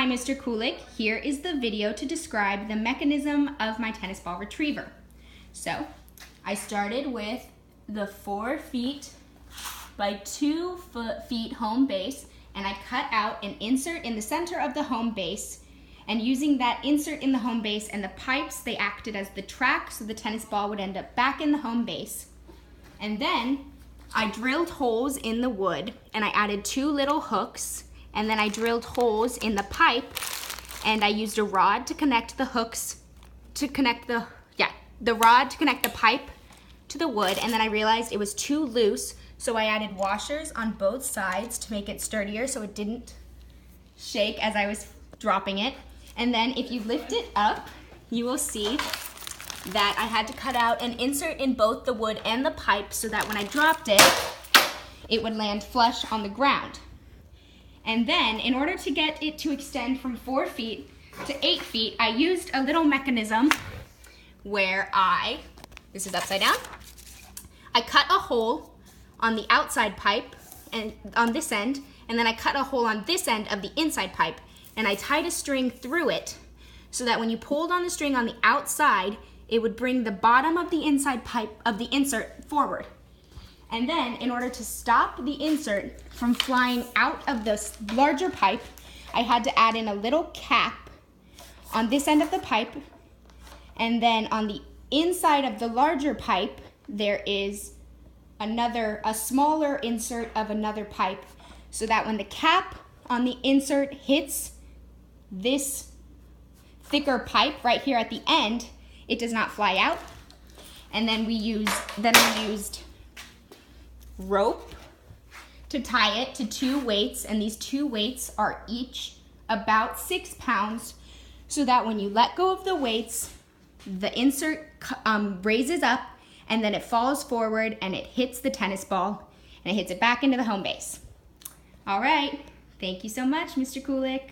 Hi, Mr. Kulik. Here is the video to describe the mechanism of my tennis ball retriever. So, I started with the 4 feet by 2 feet home base, and I cut out an insert in the center of the home base, and using that insert in the home base and the pipes, they acted as the track, so the tennis ball would end up back in the home base. And then I drilled holes in the wood, and I added 2 little hooks, and then I drilled holes in the pipe, and I used a rod to connect the hooks, the rod to connect the pipe to the wood, and then I realized it was too loose, so I added washers on both sides to make it sturdier so it didn't shake as I was dropping it. And then if you lift it up, you will see that I had to cut out an insert in both the wood and the pipe so that when I dropped it, it would land flush on the ground. And then, in order to get it to extend from 4 feet to 8 feet, I used a little mechanism where this is upside down, I cut a hole on the outside pipe and on this end, and then I cut a hole on this end of the inside pipe, and I tied a string through it so that when you pulled on the string on the outside, it would bring the bottom of the inside pipe of the insert forward. And then, in order to stop the insert from flying out of this larger pipe, I had to add in a little cap on this end of the pipe. And then on the inside of the larger pipe, there is a smaller insert of another pipe, so that when the cap on the insert hits this thicker pipe right here at the end, it does not fly out. And then we used rope to tie it to 2 weights, and these 2 weights are each about 6 pounds, so that when you let go of the weights, the insert raises up, and then it falls forward and it hits the tennis ball and it hits it back into the home base. All right, thank you so much, Mr. Kulik.